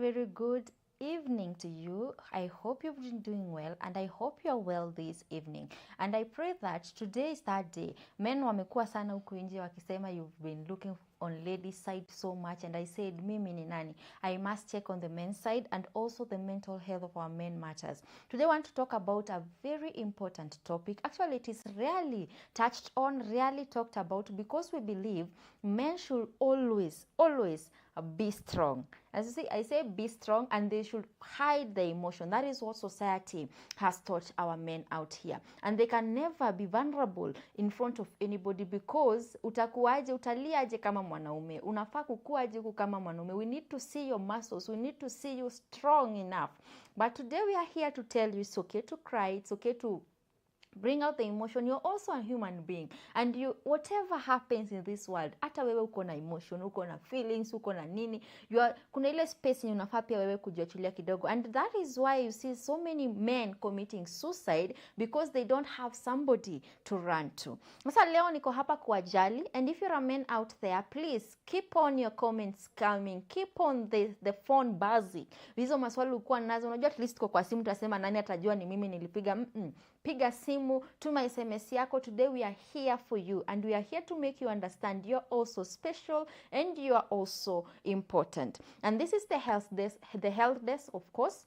Very good evening to you. I hope you've been doing well, and I hope you're well this evening, and I pray that today is that day. Men wamekuwa sana huku nje wakisema you've been looking on ladies side so much, and I said mimi ni nani, I must check on the men's side, and also the mental health of our men matters. Today I want to talk about a very important topic. Actually, it is rarely touched on, rarely talked about, because we believe men should always be strong. As you see, I say be strong, and they should hide the emotion. That is what society has taught our men out here, and they can never be vulnerable in front of anybody, because utakuaje, utaliaje kama mwanaume, unafaa kukuaje huku kama mwanaume. We need to see your muscles, we need to see you strong enough. But today we are here to tell you it's okay to cry, it's okay to bring out the emotion. You're also a human being, and you, whatever happens in this world, hata wewe uko na emotion, uko na feelings, uko na nini, kuna ile space ni unafaa pia wewe kujiachilia kidogo. And that is why you see so many men committing suicide, because they don't have somebody to run to. Sasa leo niko hapa kuwajali, and if you're a man out there, please keep on your comments coming, keep on the phone buzzing. Hizo maswali ulikuwa nazo, unajua at least kwa simu utasema nani atajua ni mimi nilipiga. Piga simu, tuma SMS yako. Today we are here for you, and we are here to make you understand you're also special and you are also important. And this is the health desk, of course.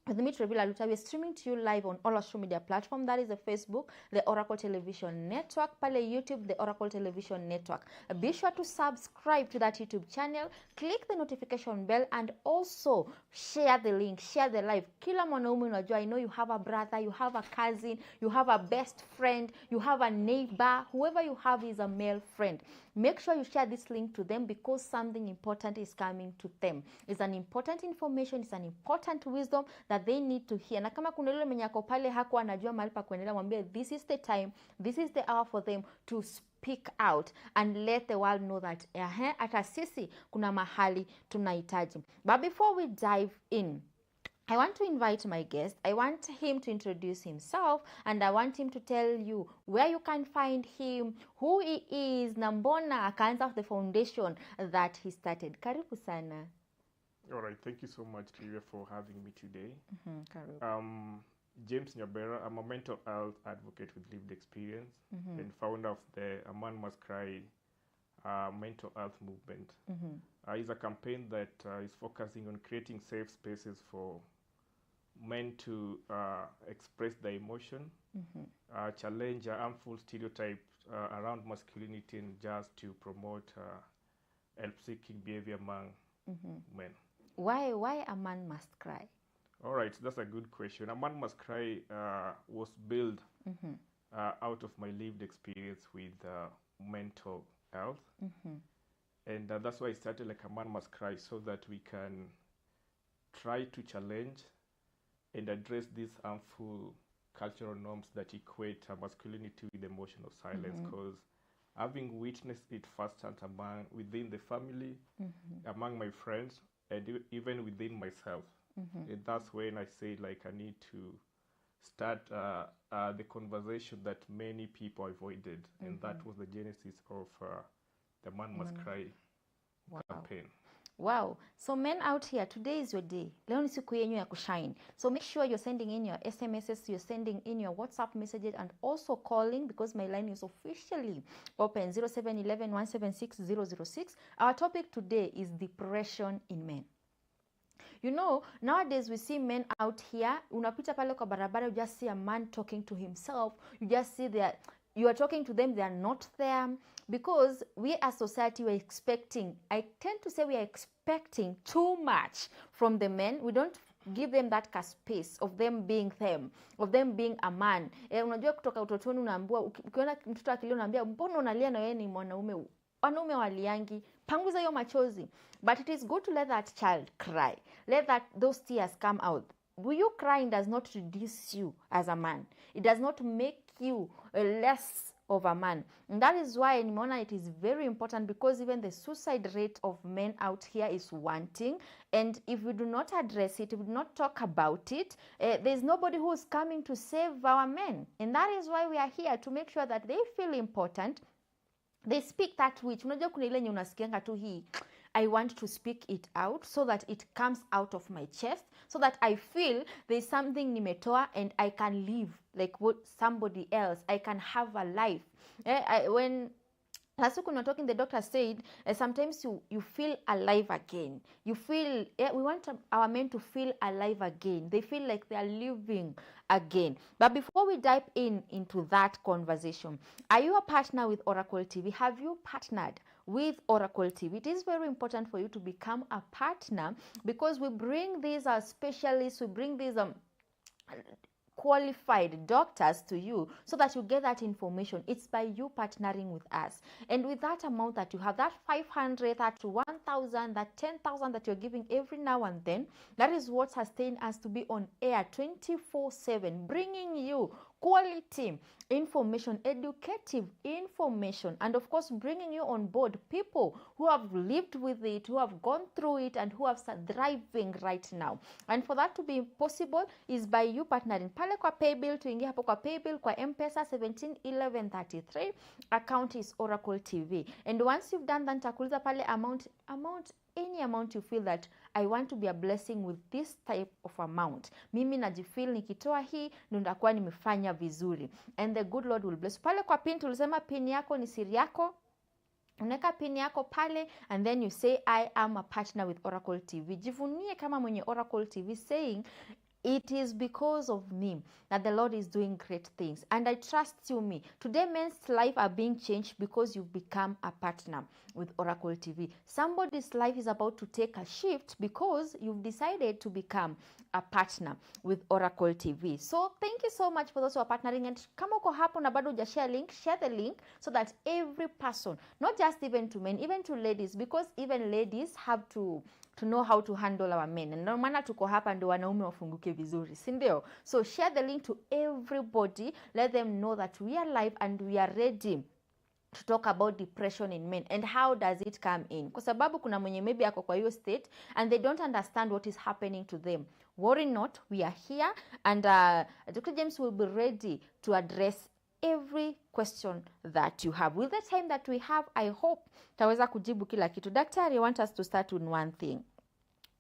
With me, Trevilla, Lutta. We are streaming to you live on all our social media platforms. That is the Facebook, the Oracle Television Network, pale YouTube, the Oracle Television Network. Be sure to subscribe to that YouTube channel, click the notification bell, and also share the link, share the live. Kila mwanaume unajua, I know you have a brother, you have a cousin, you have a best friend, you have a neighbor, whoever you have is a male friend. Make sure you share this link to them, because something important is coming to them. It's an important information, it's an important wisdom that they need to hear. Na kama kuna yule mwenye ako pale hakuwa anajua mahali pa kuendelea, mwambie this is the time, this is the hour for them to speak out and let the world know that hata sisi kuna mahali tunahitaji. But before we dive in, I want to invite my guest. I want him to introduce himself, and I want him to tell you where you can find him, who he is, na mbona akaanza the foundation that he started. Karibu sana. All right, thank you so much, Trevilla, for having me today. Karibu. James NYABERA, I'm a mental health advocate with lived experience and founder of the A Man Must Cry mental health movement. It's a campaign that is focusing on creating safe spaces for men to express their emotion, challenge harmful stereotypes around masculinity, and just to promote help-seeking behavior among men. Why A Man Must Cry? All right, that's a good question. A Man Must Cry was built out of my lived experience with mental health. And that's why I started like A Man Must Cry, so that we can try to challenge and address these harmful cultural norms that equate masculinity with emotional silence. Because having witnessed it firsthand within the family, among my friends, and even within myself, and that's when I said like I need to start the conversation that many people avoided, and that was the genesis of the Man Must Cry campaign. Wow. So men out here, today is your day. Leo ni siku yenyu ya kushine. So make sure you're sending in your SMSs, you're sending in your WhatsApp messages, and also calling, because my line is officially open, 0711 176 006. Our topic today is depression in men. You know, nowadays we see men out here, unapita pale kwa barabara, you just see a man talking to himself, you just see you are talking to them, they are not there, because we as society were expecting, I tend to say we are expecting too much from the men. We don't give them that space of them being them, of them being a man. Unajua kutoka utotoni unaambiwa, ukiona mtoto akilia unaambia mbona unalia na wewe ni mwanaume? Wanaume waliangi, panguza hiyo machozi. But it is good to let that child cry. Let those tears come out. You crying does not reduce you as a man. It does not make you less of a man. And that is why nimeona it is very important, because even the suicide rate of men out here is wanting, and if we do not address it, if we do not talk about it, there's nobody who is coming to save our men. And that is why we are here, to make sure that they feel important, they speak that which, unajua kuna ile yenye unasikianga tu hii, I want to speak it out so that it comes out of my chest, so that I feel there's something nimetoa and I can live like what somebody else, I can have a life. When last week when we were talking, the doctor said sometimes you feel alive again. You feel, we want our men to feel alive again. They feel like they are living again. But before we dive into that conversation, are you a partner with Oracle TV? Have you partnered with Oracle TV? It is very important for you to become a partner, because we bring these specialists, we bring these qualified doctors to you, so that you get that information. It's by you partnering with us. And with that amount that you have, that 500, that 1,000, that 10,000 that you're giving every now and then, that is what sustains us to be on air 24/7, bringing you quality information, educative information, and of course bringing you on board people who have lived with it, who have gone through it, and who are thriving right now. And for that to be possible is by you partnering. Pale kwa paybill, tuingia hapo kwa paybill kwa M-Pesa 171133, account is Oracle TV. And once you've done that, nitakuuliza pale amount, any amount you feel that I want to be a blessing with this type of amount. Mimi najifeel nikitoa hii ndio nitakuwa nimefanya vizuri. And the good Lord will bless. Pale kwa pin tulisema pin yako ni siri yako. Unaweka pin yako pale, and then you say I am a partner with Oracle TV. Jivunie kama mwenye Oracle TV, saying it is because of me that the Lord is doing great things. And I trust you, me. Today, men's life are being changed because you've become a partner with Oracle TV. Somebody's life is about to take a shift because you've decided to become a partner with Oracle TV. So thank you so much for those who are partnering. And kama uko hapo na bado hujashare link, share the link so that every person, not just even to men, even to ladies, because even ladies have to know how to handle our men. And no maana tuko hapa ndio wanaume wafunguke vizuri, si ndio? So share the link to everybody. Let them know that we are live and we are ready to talk about depression in men and how does it come in. Kwa sababu kuna mwenye maybe ako kwa hiyo state and they don't understand what is happening to them. Worry not, we are here, and Dr. James will be ready to address every question that you have. With the time that we have, I hope taweza kujibu kila kitu. Daktari, I want us to start with one thing.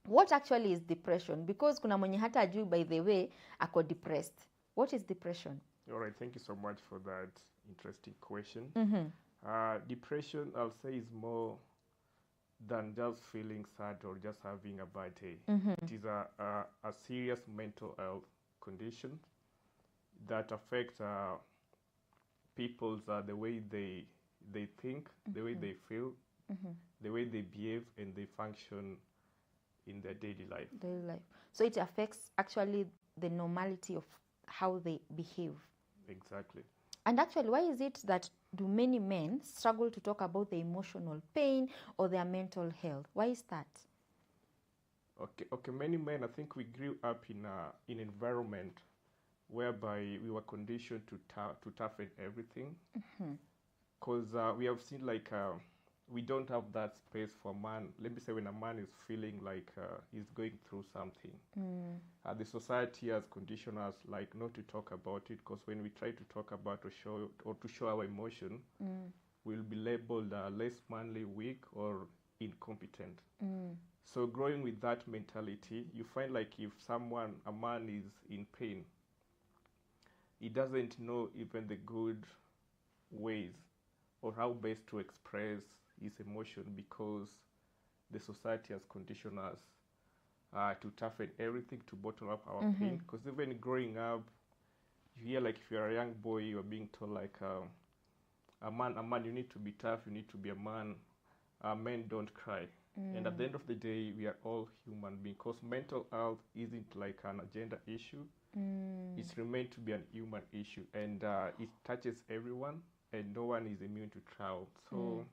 What actually is depression? Because kuna mwenye hata ajui, by the way, ako depressed. What is depression? All right, thank you so much for that interesting question. Depression, I'll say, is more than just feeling sad or just having a bad day. It is a serious mental health condition that affects people's the way they think, the way they feel, the way they behave, and they function in their daily life. So it affects actually the normality of how they behave. Exactly. And actually, why is it that do many men struggle to talk about their emotional pain or their mental health? Why is that? Okay. Many men, I think we grew up in an environment whereby we were conditioned to toughen everything. Because we have seen we don't have that space for man. Let me say, when a man is feeling like he's going through something, the society has conditioned us not to talk about it, because when we try to talk about or to show our emotion, we'll be labeled less manly, weak, or incompetent. So growing with that mentality, you find like if a man is in pain, he doesn't know even the good ways or how best to express his emotion, because the society has conditioned us to toughen everything, to bottle up our pain. Because even growing up, you hear if you're a young boy, you're being told a man, you need to be tough, you need to be a man. Men don't cry. And at the end of the day, we are all human beings, because mental health isn't an agenda issue. It's remained to be an human issue, and it touches everyone, and no one is immune to trial. So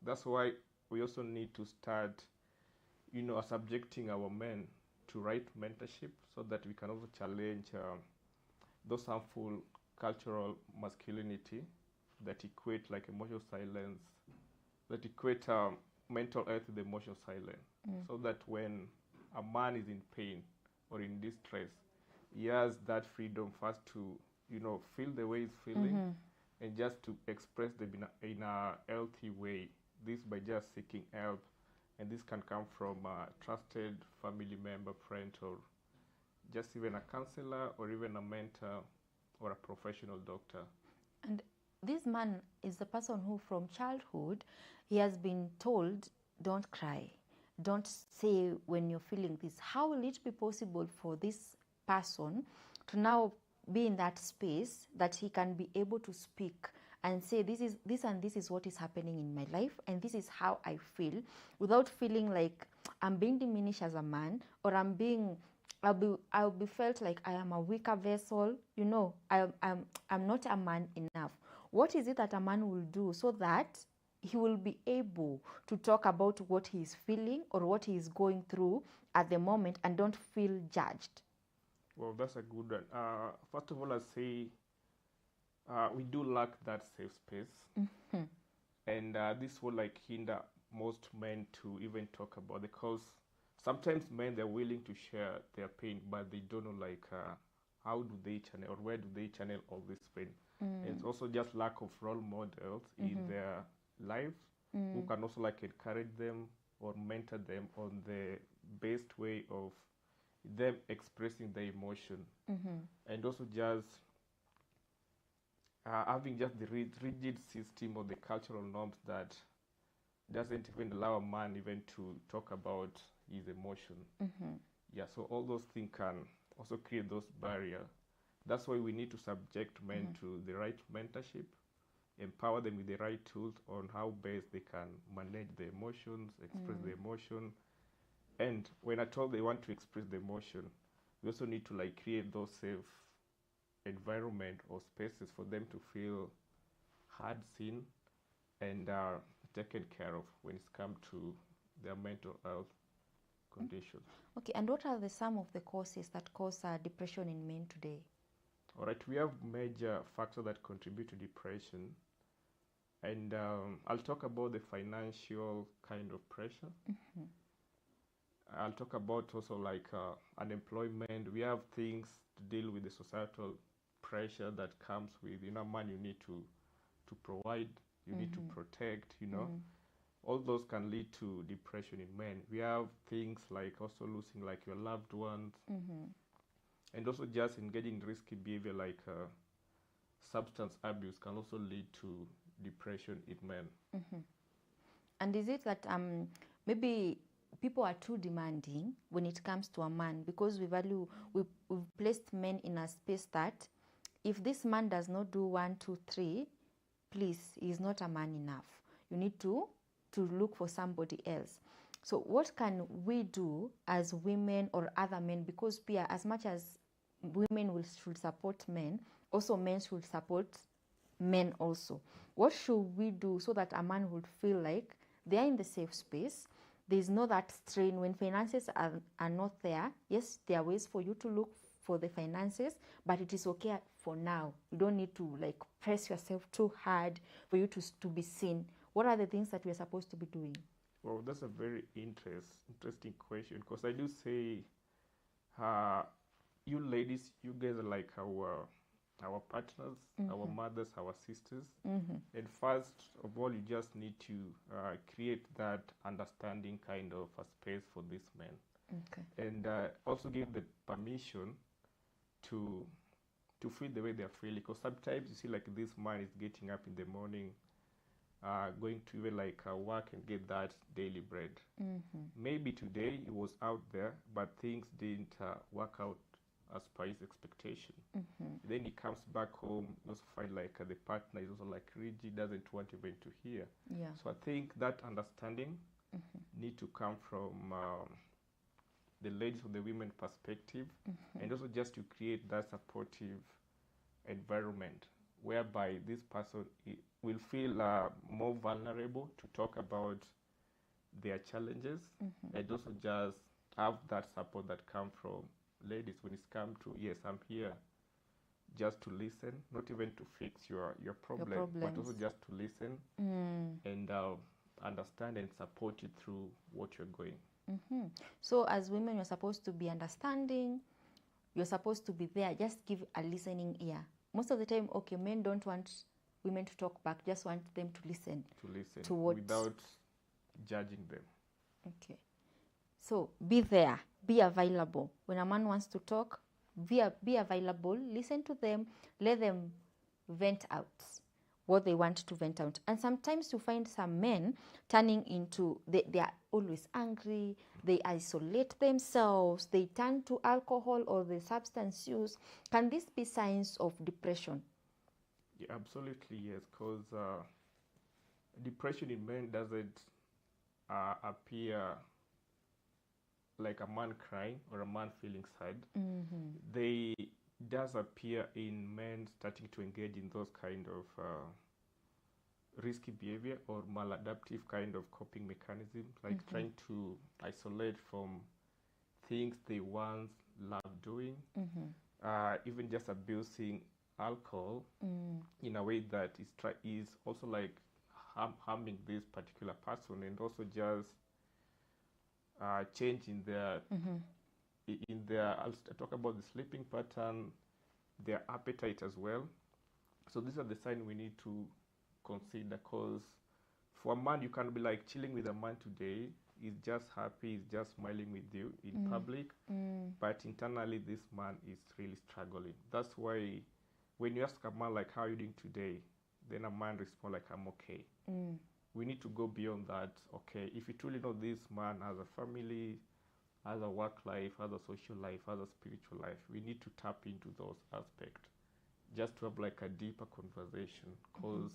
that's why we also need to start, subjecting our men to right mentorship, so that we can also challenge those harmful cultural masculinity that equate like emotional silence, that equate mental health with emotional silence. So that when a man is in pain or in distress, he has that freedom first to, feel the way he's feeling and just to express them in a healthy way. This by just seeking help, and this can come from a trusted family member, friend, or just even a counselor or even a mentor or a professional doctor. And this man is the person who from childhood, he has been told, don't cry, don't say when you're feeling this. How will it be possible for this person to now be in that space that he can be able to speak and say this is what is happening in my life, and this is how I feel, without feeling like I'm being diminished as a man, or I'll be felt like I am a weaker vessel, I'm not a man enough. What is it that a man will do so that he will be able to talk about what he is feeling or what he is going through at the moment and don't feel judged? Well, that's a good one. First of all, I'd say we do lack that safe space, and this will like hinder most men to even talk about, because sometimes men, they're willing to share their pain, but they don't know like how do they channel or where do they channel all this pain. And it's also just lack of role models in their lives who can also like encourage them or mentor them on the best way of them expressing their emotion. And also just having just the rigid system or the cultural norms that doesn't even allow a man even to talk about his emotion. Yeah, so all those things can also create those barriers. That's why we need to subject men to the right mentorship, empower them with the right tools on how best they can manage the emotions, express the emotion. And when at all they want to express the emotion, we also need to like create those safe environment or spaces for them to feel heard, seen, and taken care of when it's come to their mental health conditions. Okay, and what are some of the causes that cause depression in men today? All right, we have major factors that contribute to depression, and I'll talk about the financial kind of pressure. I'll talk about also like unemployment. We have things to deal with the societal pressure that comes with, man, you need to provide, you need to protect, all those can lead to depression in men. We have things like also losing like your loved ones, and also just engaging in risky behavior like substance abuse can also lead to depression in men. And is it that maybe people are too demanding when it comes to a man, because we've placed men in a space that if this man does not do 1, 2, 3, please, he is not a man enough. You need to look for somebody else. So what can we do as women or other men? Because Pia, as much as women should support men, also men should support men also. What should we do so that a man would feel like they are in the safe space? There's no that strain when finances are not there. Yes, there are ways for you to look for the finances, but it is okay for now. You don't need to like press yourself too hard for you to be seen. What are the things that we're supposed to be doing? Well, that's a very interesting question, because I do say, you ladies, you guys are like our partners, our mothers, our sisters. And first of all, you just need to create that understanding kind of a space for these men. Okay. And also give the permission to feel the way they're feeling. Because sometimes you see like this man is getting up in the morning, going to even like work and get that daily bread. Maybe today he was out there, but things didn't work out as per his expectation. Then he comes back home, you also find like the partner is also like rigid, doesn't want even to hear. Yeah. So I think that understanding need to come from the ladies or the women perspective, and also just to create that supportive environment whereby this person will feel more vulnerable to talk about their challenges, and also just have that support that come from ladies when it's come to, yes, I'm here, just to listen, not even to fix your problem, but also problems. just to listen and understand and support you through what you're going. So as women, you're supposed to be understanding, you're supposed to be there, just give a listening ear. Most of the time, okay, men don't want women to talk back, just want them to listen to what, without judging them. okay. So be there, be available. When a man wants to talk, be available, listen to them, let them vent out what they want to vent out. And sometimes you find some men turning into, they are always angry, they isolate themselves, they turn to alcohol or the substance use. Can this be signs of depression? Yeah, absolutely, yes, because depression in men doesn't appear like a man crying or a man feeling sad. They does appear in men starting to engage in those kind of risky behavior or maladaptive kind of coping mechanisms, like trying to isolate from things they once loved doing, even just abusing alcohol in a way that is also like harming this particular person, and also just change in their I'll talk about the sleeping pattern, their appetite as well. So these are the signs we need to consider, because for a man, you can be like chilling with a man today, he's just happy, he's just smiling with you in public, but internally this man is really struggling. That's why when you ask a man like, how are you doing today, then a man responds like, I'm okay. We need to go beyond that. Okay, if you truly know this man has a family, has a work life, has a social life, has a spiritual life, we need to tap into those aspects just to have like a deeper conversation, because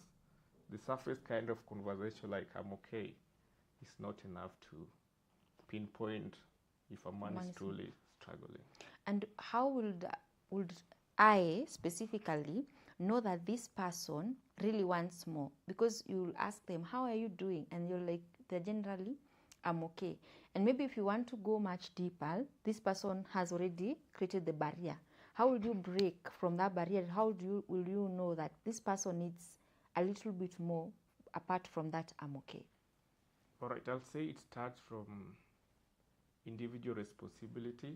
the surface kind of conversation like I'm okay is not enough to pinpoint if a man is truly struggling. And how would I specifically know that this person really wants more? Because you'll ask them, how are you doing? And you're like, they're generally, I'm okay. And maybe if you want to go much deeper, this person has already created the barrier. How will you break from that barrier? How will you know that this person needs a little bit more apart from that, I'm okay? All right, I'll say it starts from individual responsibility.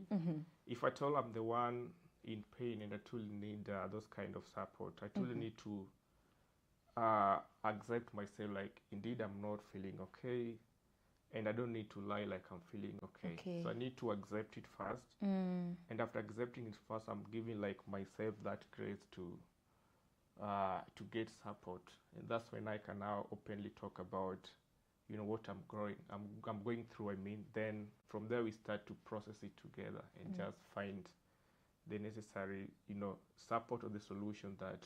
If I tell I'm the one in pain and I truly need those kind of support, I truly need to accept myself, like indeed I'm not feeling okay, and I don't need to lie like I'm feeling okay. So I need to accept it first, and after accepting it first, I'm giving like myself that grace to get support, and that's when I can now openly talk about what I'm going through. I mean, then from there we start to process it together and just find the necessary support or the solution that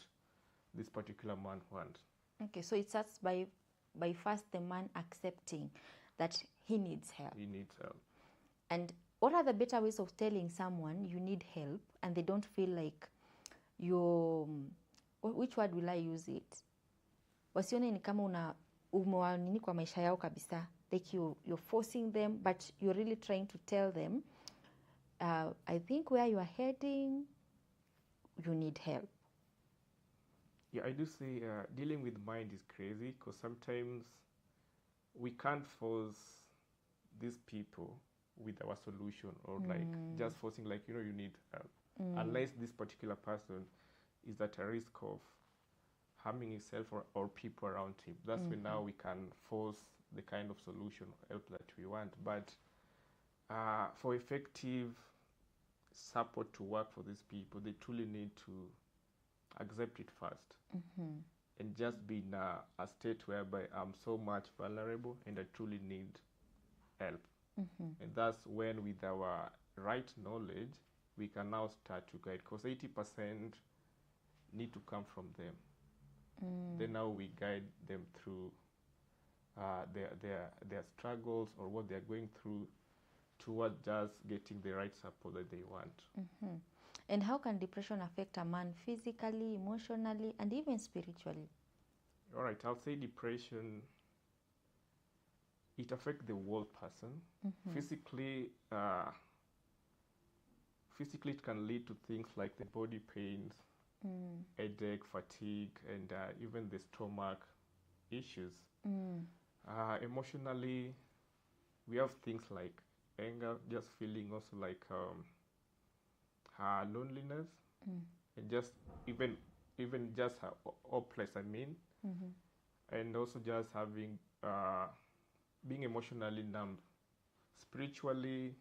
this particular man wants. Okay, so it starts by first the man accepting that he needs help. He needs help. And what are the better ways of telling someone you need help and they don't feel like you're, which word will I use it? Wasione ni kama umewanini kwa maisha yao kabisa. Like you're forcing them, but you're really trying to tell them, I think where you are heading, you need help. Yeah, I do say dealing with mind is crazy, because sometimes we can't force these people with our solution, or like just forcing like you need help, unless this particular person is at a risk of harming himself or people around him. That's when now we can force the kind of solution or help that we want. But for effective support to work for these people, they truly need to accept it first, and just be in a state whereby I'm so much vulnerable and I truly need help. And that's when, with our right knowledge, we can now start to guide, because 80% need to come from them. Then now we guide them through their struggles or what they're going through, towards just getting the right support that they want. And how can depression affect a man physically, emotionally, and even spiritually? All right, I'll say depression, it affects the whole person. Physically, it can lead to things like the body pains, headache, fatigue, and even the stomach issues. Emotionally, we have things like anger, just feeling also like loneliness, and just even just hopeless. I mean, and also just having being emotionally numb. Spiritually,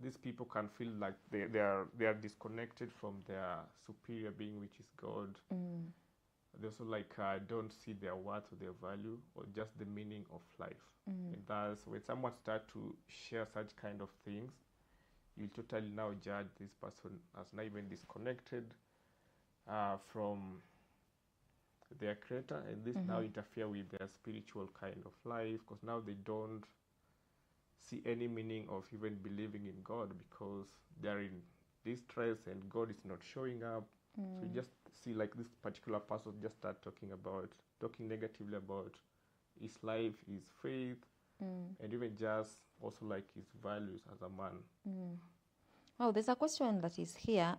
these people can feel like they are disconnected from their superior being, which is God. They also like don't see their worth or their value or just the meaning of life. And thus, when someone start to share such kind of things, you totally now judge this person as not even disconnected from their creator, and this now interfere with their spiritual kind of life, because now they don't see any meaning of even believing in God because they're in distress and God is not showing up. So you just see like this particular person just start talking negatively about his life, his faith, and even just also like his values as a man. Oh, there's a question that is here.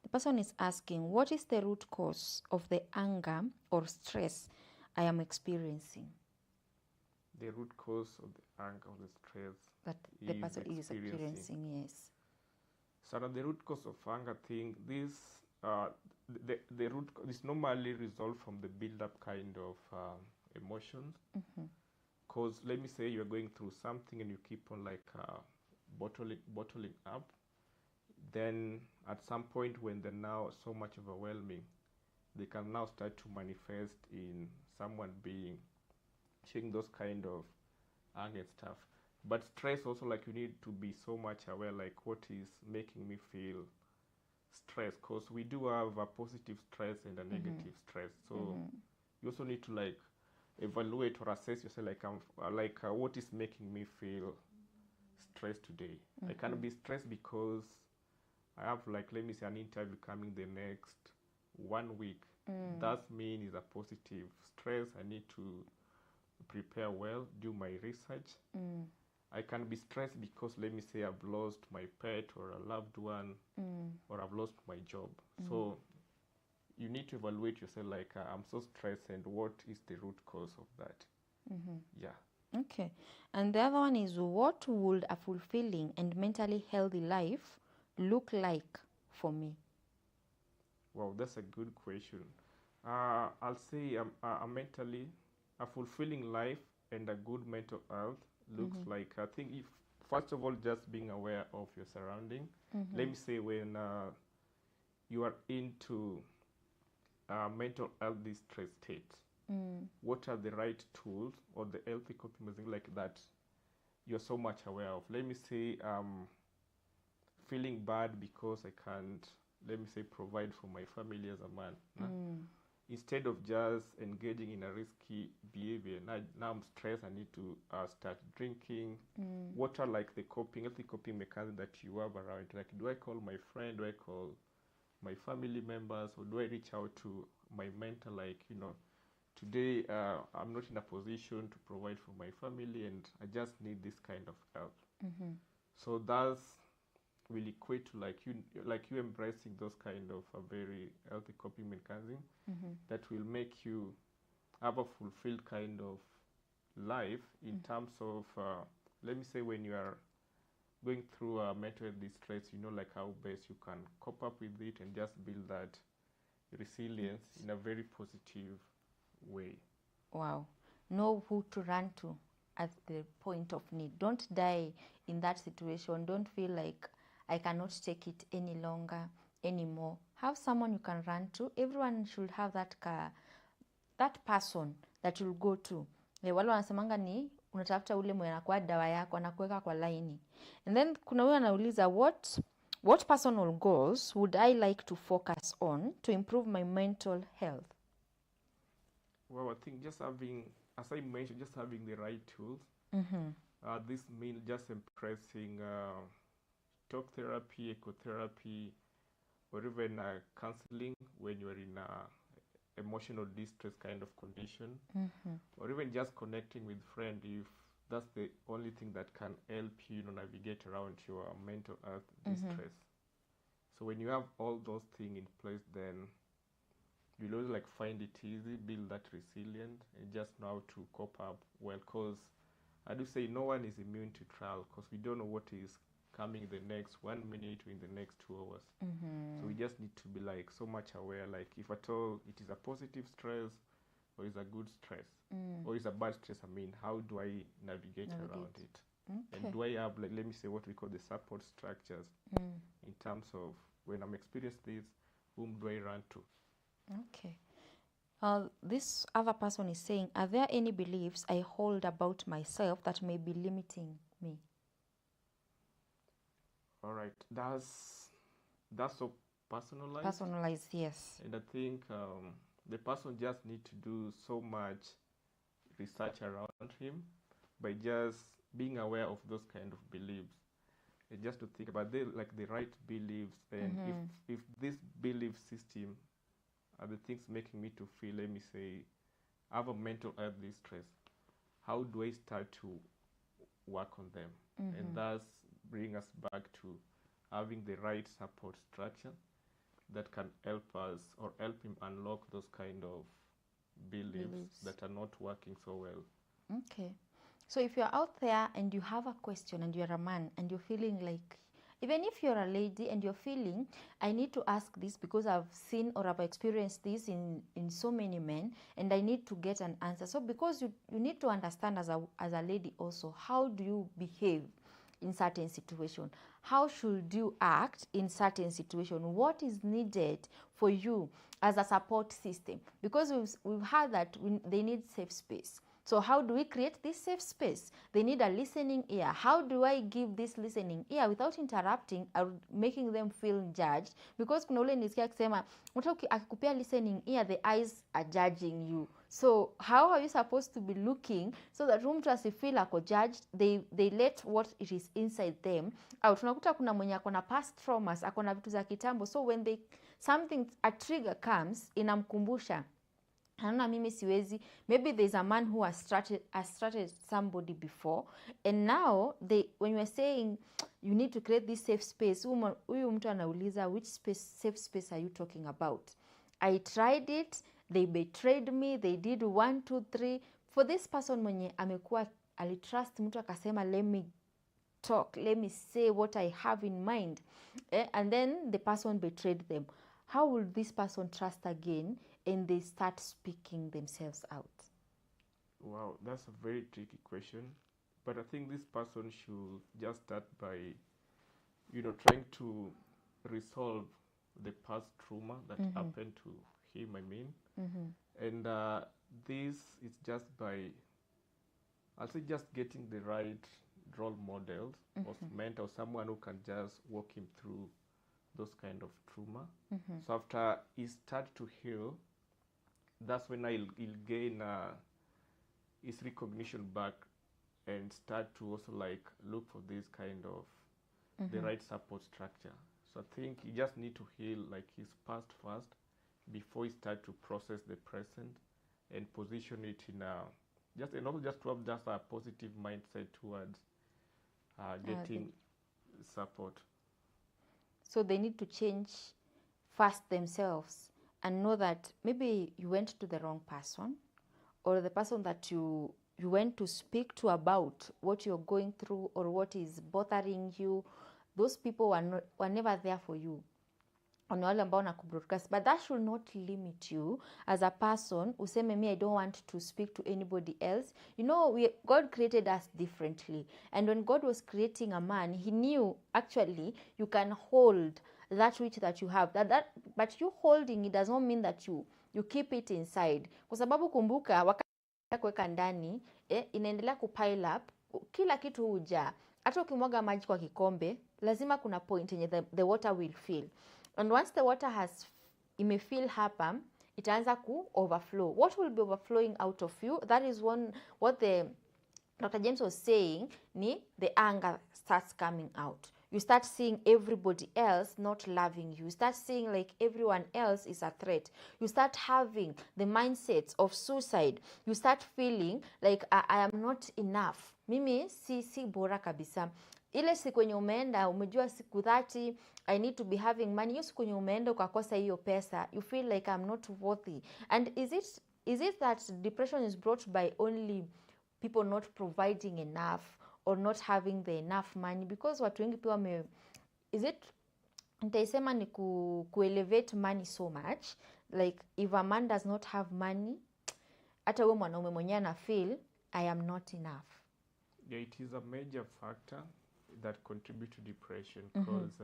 The person is asking, what is the root cause of the anger or stress I am experiencing? The root cause of the anger or the stress That the person is experiencing, yes. So the root cause of anger thing, this the root is normally resolved from the build-up kind of emotions. Because let me say you're going through something and you keep on like bottling up, then at some point when they're now so much overwhelming, they can now start to manifest in someone being showing those kind of anger and stuff. But stress also, like, you need to be so much aware like what is making me feel stress, because we do have a positive stress and a negative stress. So you also need to like evaluate or assess yourself like what is making me feel stressed today. I can't be stressed because I have like, let me say, an interview coming the next 1 week. That means is a positive stress. I need to prepare well, do my research. I can be stressed because, let me say, I've lost my pet or a loved one, or I've lost my job. So you need to evaluate yourself like I'm so stressed, and what is the root cause of that. Yeah. Okay. And the other one is, what would a fulfilling and mentally healthy life look like for me? Wow, that's a good question. I'll say a fulfilling life and a good mental health looks like, I think, if first of all, just being aware of your surrounding. Let me say, when you are into mental health distress state, what are the right tools or the healthy coping mechanisms like that you're so much aware of? Let me say, feeling bad because I can't, let me say, provide for my family as a man. Instead of just engaging in a risky behavior, now I'm stressed, I need to start drinking. What are like the healthy coping mechanisms that you have around? Like, do I call my friend? Do I call my family members? Or do I reach out to my mentor? Like, today I'm not in a position to provide for my family and I just need this kind of help. So that's will equate to like you embracing those kind of a very healthy coping mechanism that will make you have a fulfilled kind of life in terms of let me say, when you are going through a mental distress, like how best you can cope up with it and just build that resilience in a very positive way. Wow. Know who to run to at the point of need. Don't die in that situation. Don't feel like I cannot take it any longer, anymore. Have someone you can run to. Everyone should have that person that you'll go to. Wale wanasemanga ni unatafuta ule mwenye anakuwa dawa yako, anakuweka kwa laini. And then kuna huyo anauliza, what personal goals would I like to focus on to improve my mental health? Well, I think just having, as I mentioned, just having the right tools. This means just impressing talk therapy, ecotherapy, or even counseling when you're in emotional distress kind of condition, or even just connecting with friends if that's the only thing that can help you navigate around your mental health distress. So when you have all those things in place, then you'll always like find it easy, build that resilient, and just know how to cope up well. Because I do say no one is immune to trial, because we don't know what is coming the next 1 minute or in the next 2 hours. So we just need to be like so much aware, like if at all it is a positive stress or is a good stress or is a bad stress, I mean, how do I navigate around it? And do I have, like, let me say, what we call the support structures in terms of when I'm experiencing this, whom do I run to? Okay. This other person is saying, are there any beliefs I hold about myself that may be limiting me? All right, that's so personalized. Personalized, yes. And I think the person just need to do so much research around him by just being aware of those kind of beliefs, and just to think about the right beliefs, and if this belief system are the things making me to feel, let me say, have a mental health distress, how do I start to work on them? And thus bring us back to having the right support structure that can help us or help him unlock those kind of beliefs that are not working so well. Okay. So if you're out there and you have a question and you're a man and you're feeling like, even if you're a lady and you're feeling, I need to ask this because I've seen or I've experienced this in so many men and I need to get an answer. So because you need to understand as a lady also, how do you behave in certain situation? How should you act in certain situation? What is needed for you as a support system? Because we've heard that they need safe space. So how do we create this safe space? They need a listening ear. How do I give this listening ear without interrupting or making them feel judged? Because kuna ule nisikia kusema mtu akikupea listening ear, the eyes are judging you. So how are you supposed to be looking so that mtu asifeel ako judged? They let what it is inside them out. Tunakuta kuna mwenye akona past traumas, akona vitu za kitambo. So when a trigger comes, inamkumbusha, Hana mimi siwezi. Maybe there's a man who has started somebody before, and now when you're saying you need to create this safe space, huyu mtu anauliza, which safe space are you talking about? I tried it, they betrayed me, they did 1 2 3. For this person mwenye amekuwa alitrust mtu akasema, let me talk, let me say what I have in mind, and then the person betrayed them. How will this person trust again and they start speaking themselves out? Wow, that's a very tricky question. But I think this person should just start by, trying to resolve the past trauma that happened to him, I mean. And this is just by, I'll say, just getting the right role models or mentor, someone who can just walk him through those kind of trauma. So after he start to heal, that's when he'll gain his recognition back and start to also like look for this kind of the right support structure. So I think you just need to heal like his past first before he start to process the present and position it in and also just to have just a positive mindset towards getting support. So they need to change first themselves and know that maybe you went to the wrong person, or the person that you went to speak to about what you're going through or what is bothering you, those people were never there for you. But that should not limit you as a person. Useme me, I don't want to speak to anybody else. God created us differently, and when God was creating a man, he knew actually you can hold that which that you have, but you holding it does not mean that you keep it inside, kwa sababu kumbuka wakati kuweka ndani inaendelea kupile up, kila kitu huja. Hata ukimwaga maji kwa kikombe lazima kuna point yenye the water will fill, and once the water may fill hapa, itaanza ku overflow. What will be overflowing out of you? That is what the Dr. James was saying, the anger starts coming out. You start seeing everybody else not loving you. You start seeing like everyone else is a threat. You start having the mindset of suicide. You start feeling like I am not enough. Mimi si bora kabisa. ile siku yenye umeenda umejua siku 30 I need to be having money, hiyo siku yenye umeenda ukakosa hiyo pesa, you feel like I'm not worthy. And is it that depression is brought by only people not providing enough or not having the enough money? Because watu wengi pia is it, nitaisema ni elevate money so much, like if a man does not have money, hata huyo mwanaume mwenyewe ana feel I am not enough. Yeah, it is a major factor that contribute to depression because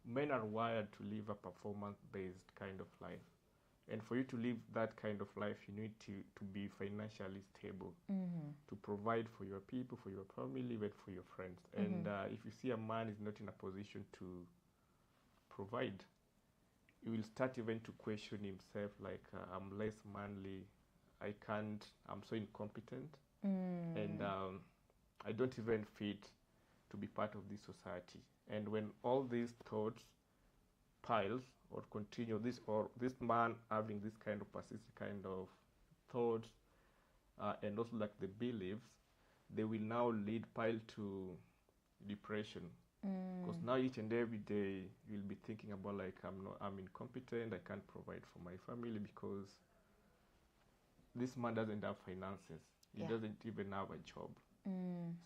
men are wired to live a performance-based kind of life. And for you to live that kind of life, you need to be financially stable, to provide for your people, for your family, even for your friends. And if you see a man is not in a position to provide, he will start even to question himself, like, I'm less manly, I can't, I'm so incompetent, and I don't even fit to be part of this society. And when all these thoughts piles or continue, this man having this kind of persistent kind of thoughts and also like the beliefs, they will now pile to depression. Because now each and every day you'll be thinking about like I'm incompetent, I can't provide for my family because this man doesn't have finances. He doesn't even have a job.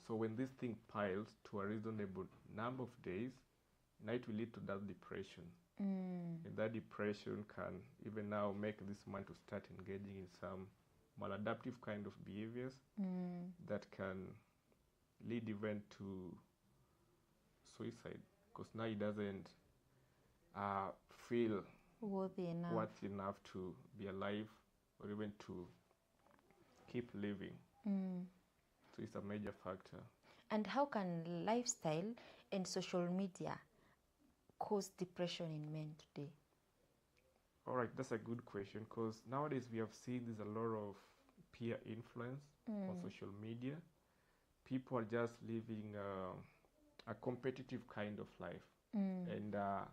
So when this thing piles to a reasonable number of days, now it will lead to that depression. And that depression can even now make this man to start engaging in some maladaptive kind of behaviors that can lead even to suicide, because now he doesn't feel worthy enough to be alive or even to keep living. So it's a major factor. And how can lifestyle and social media cause depression in men today? All right, that's a good question, because nowadays we have seen there's a lot of peer influence on social media. People are just living a competitive kind of life and a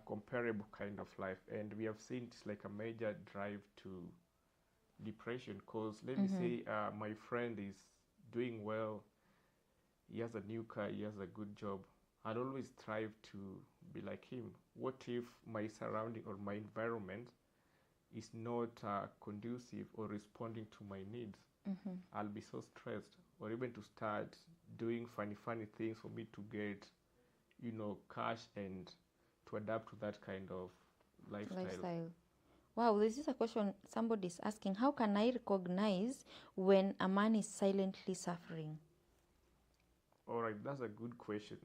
comparable kind of life. And we have seen it's like a major drive to depression, because let me say my friend is doing well, he has a new car, he has a good job. I'd always strive to be like him. What if my surrounding or my environment is not conducive or responding to my needs? I'll be so stressed, or even to start doing funny things for me to get, cash and to adapt to that kind of lifestyle. Wow, this is a question somebody's asking. How can I recognize when a man is silently suffering? All right, that's a good question.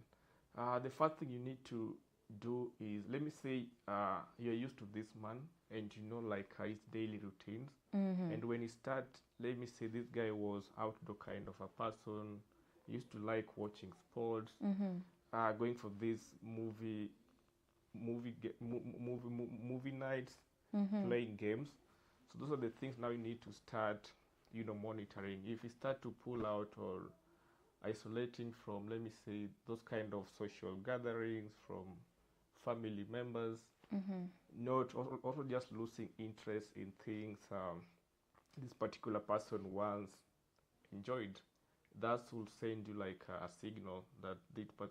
The first thing you need to do is, let me say you're used to this man and you know like his daily routines. And when he start, let me say this guy was outdoor kind of a person, he used to like watching sports, going for this movie nights, playing games. So those are the things now you need to start, monitoring. If you start to pull out or isolating from, let me say, those kind of social gatherings, from family members, not also just losing interest in things this particular person once enjoyed, that will send you like a signal that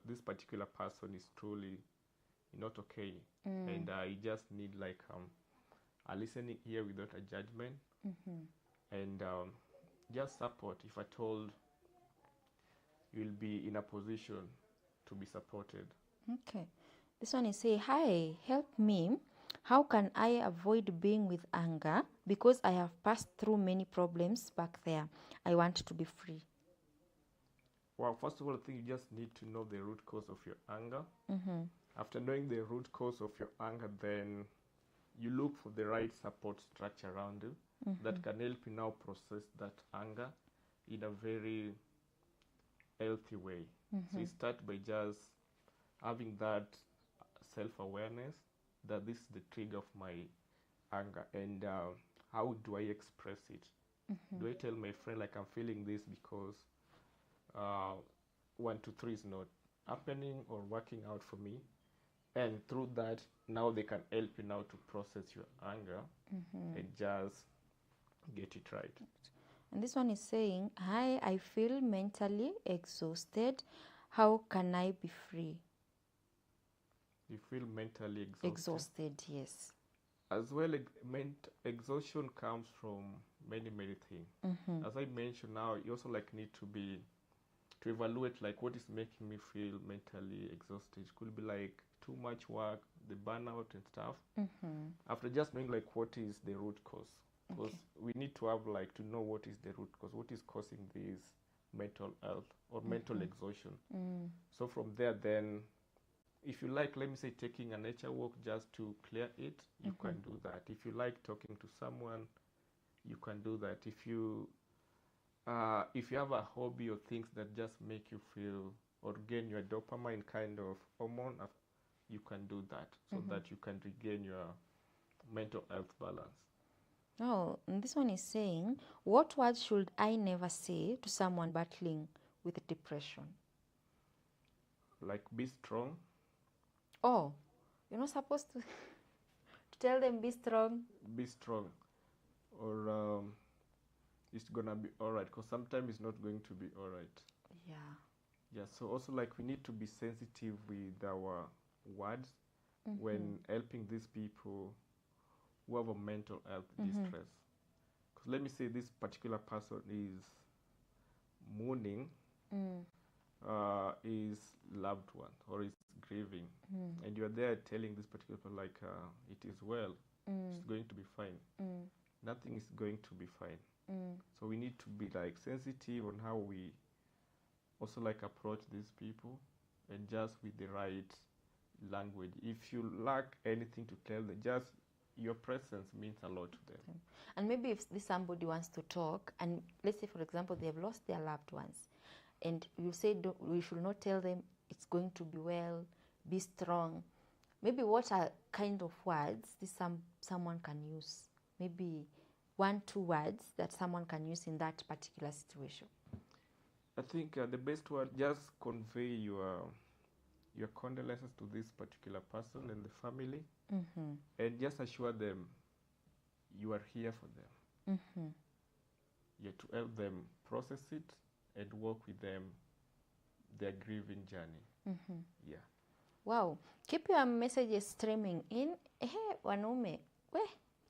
this particular person is truly not okay. And you just need like a listening ear without a judgment, and just support if at all you'll be in a position to be supported. Okay. This one is say, hi, help me. How can I avoid being with anger? Because I have passed through many problems back there. I want to be free. Well, first of all, I think you just need to know the root cause of your anger. After knowing the root cause of your anger, then you look for the right support structure around you that can help you now process that anger in a very healthy way. So you start by just having that self-awareness that this is the trigger of my anger, and how do I express it? Do I tell my friend like I'm feeling this because 1, 2, 3 is not happening or working out for me? And through that, now they can help you now to process your anger and just get it right. And this one is saying, hi, I feel mentally exhausted. How can I be free? You feel mentally Exhausted, yes. as well. Exhaustion comes from many things. As I mentioned now, you also like need to evaluate like what is making me feel mentally exhausted. It could be like too much work, the burnout and stuff. After just knowing like what is the root cause, because we need to have like to know what is the root cause, what is causing this mental health or mental exhaustion. So from there, then if you like, let me say, taking a nature walk just to clear it, you can do that. If you like talking to someone, you can do that. If you have a hobby or things that just make you feel or gain your dopamine kind of hormone, you can do that so that you can regain your mental health balance. Oh, and this one is saying, what words should I never say to someone battling with depression? Like, be strong. Oh, you're not supposed to tell them be strong. Be strong. Or it's gonna be alright, because sometimes it's not going to be alright. Yeah, so also like we need to be sensitive with our words when helping these people who have a mental health distress. Because let me say this particular person is mourning his loved one or is grieving, and you're there telling this particular person like it is well, it's going to be fine. Nothing is going to be fine. So we need to be like sensitive on how we also like approach these people, and just with the right language. If you lack anything to tell them, just your presence means a lot to them. And maybe if this somebody wants to talk, and let's say for example they have lost their loved ones, and you say we should not tell them it's going to be well, be strong. Maybe what are kind of words this someone can use? Maybe 1-2 words that someone can use in that particular situation. I think the best word, just convey your condolences to this particular person and the family, and just assure them you are here for them. Yeah, to help them process it and work with them their grieving journey. Yeah. Wow. Keep your messages streaming in. Wanaume,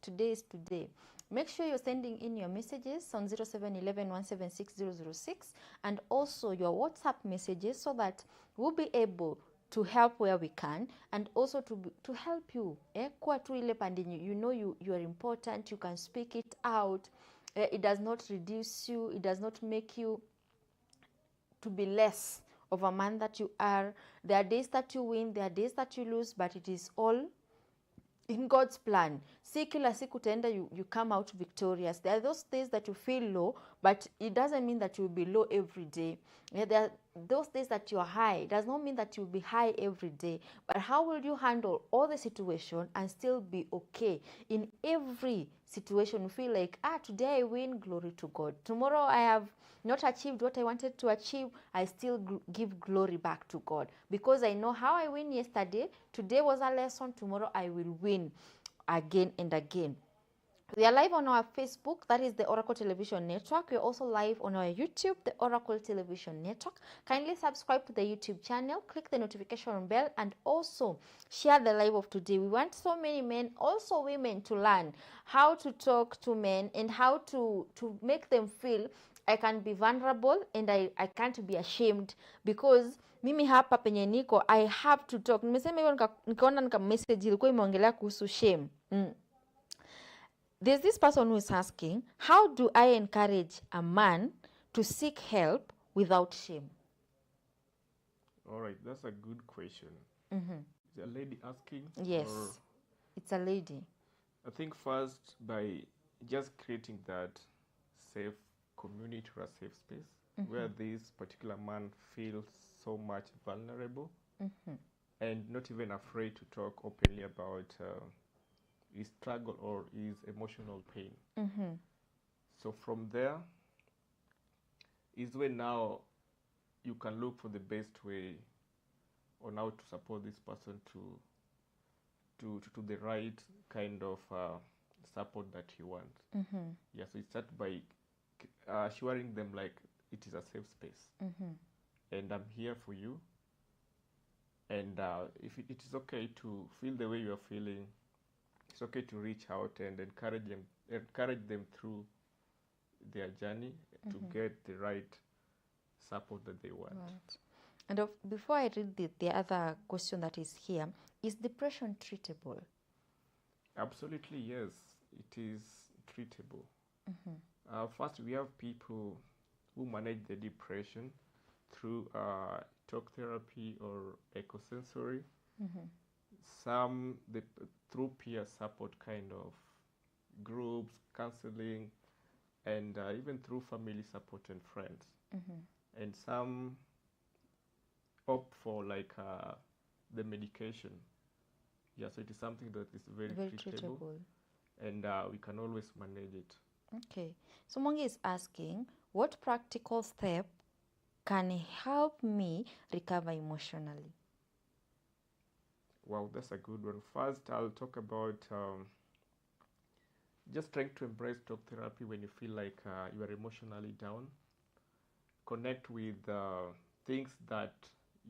today is today. Make sure you're sending in your messages on 0711-176-006 and also your WhatsApp messages so that we'll be able to help where we can, and also to help you. Kwa tu ile pandinyu, you know you are important, you can speak it out. It does not reduce you, it does not make you to be less of a man that you are. There are days that you win, there are days that you lose, but it is all in God's plan. Si kila siku tenda you come out victorious. There are those days that you feel low, but it doesn't mean that you'll be low every day. Yeah, there are those days that you're high. It does not mean that you'll be high every day. But how will you handle all the situation and still be okay? In every situation, you feel like, today I win, glory to God. Tomorrow I have not achieved what I wanted to achieve, I still give glory back to God. Because I know how I win yesterday, today was a lesson, tomorrow I will win again and again. We are live on our Facebook, that is the Oracle Television Network. We're also live on our YouTube, the Oracle Television Network. Kindly subscribe to the YouTube channel, click the notification bell, and also share the live of today. We want so many men, also women, to learn how to talk to men and how to make them feel I can be vulnerable and I can't be ashamed, because mimi hapa penye niko I have to talk. Nimesema hivyo nikaona nika message ilikuwa imeongelea kuhusu shame. There's this person who is asking, how do I encourage a man to seek help without shame? All right, that's a good question. Is it a lady asking? Yes, it's a lady. I think first by just creating that safe community or a safe space where this particular man feels so much vulnerable and not even afraid to talk openly about his struggle or his emotional pain. So from there is when now you can look for the best way on how to support this person to the right kind of support that he wants. Yeah, so it starts by assuring them like it is a safe space. and I'm here for you. And if it is okay to feel the way you are feeling, it's okay to reach out and encourage them through their journey to get the right support that they want. Right. And before I read the other question that is here, is depression treatable? Absolutely, yes, it is treatable. First, we have people who manage the depression through talk therapy or ecosensory. Some through peer support kind of groups, counseling, and even through family support and friends. And some opt for like the medication. Yeah, so it is something that is very treatable. And we can always manage it. Okay. So Mongi is asking, what practical step can help me recover emotionally? Wow, that's a good one. First, I'll talk about just trying to embrace talk therapy when you feel like you are emotionally down. Connect with things that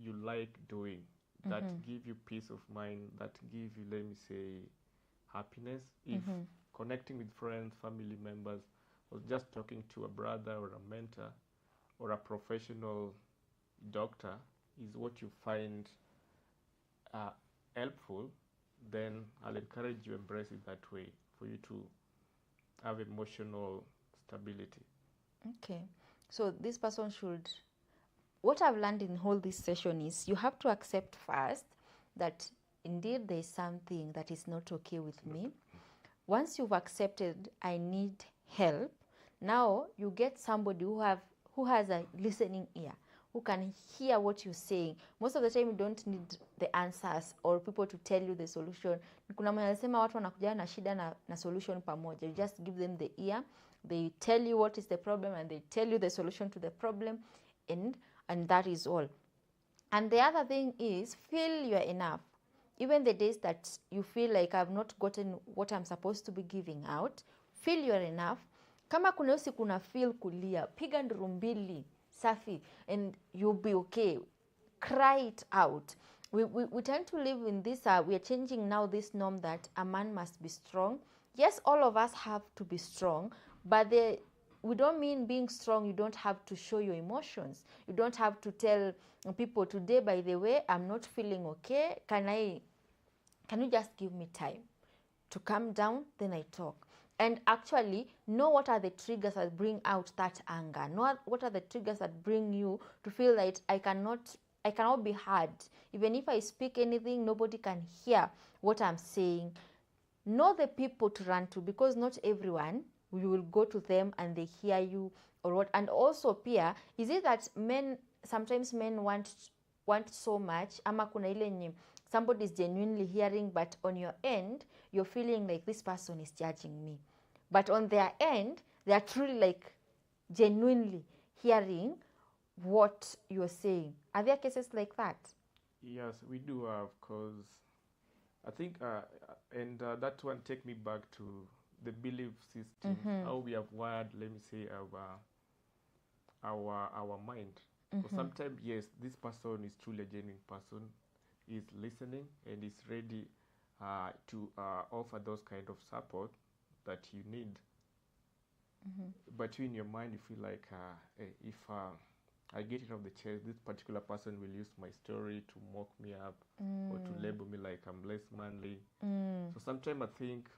you like doing, that give you peace of mind, that give you, let me say, happiness. If connecting with friends, family members, or just talking to a brother or a mentor or a professional doctor is what you find helpful, then I'll encourage you embrace it that way for you to have emotional stability. Okay. So this person should, what I've learned in all this session is you have to accept first that indeed there is something that is not okay with me. Once you've accepted I need help, now you get somebody who has a listening ear, who can hear what you're saying. Most of the time you don't need the answers or people to tell you the solution. Kuna mwenye anasema watu wanakuja na shida na solution pamoja. You just give them the ear, they tell you what is the problem and they tell you the solution to the problem, and that is all. And the other thing is, feel you're enough. Even the days that you feel like I've not gotten what I'm supposed to be giving out, feel you're enough. Kama kuna usiku una feel kulia, piga nduru mbili safi and you'll be okay. Cry it out. We tend to live in this, we are changing now this norm that a man must be strong. Yes, all of us have to be strong, but we don't mean being strong, you don't have to show your emotions. You don't have to tell people, today, by the way, I'm not feeling okay. Can you just give me time to calm down, then I talk. And actually know what are the triggers that bring out that anger. Know what are the triggers that bring you to feel that I cannot be heard. Even if I speak anything, nobody can hear what I'm saying. Know the people to run to, because not everyone, you will go to them and they hear you or what. And also pia, is it that sometimes men want so much, ama kuna ile nye somebody is genuinely hearing, but on your end you're feeling like this person is judging me, but on their end they are truly like genuinely hearing what you're saying. Are there cases like that? Yes, we do have, because I think and that one take me back to the belief system, how we have wired, let me say, our mind. So sometimes, yes, this person is truly a genuine person, is listening and is ready to offer those kind of support that you need. But you in your mind, you feel like if I get it off the chest, this particular person will use my story to mock me up or to label me like I'm less manly. So sometimes I think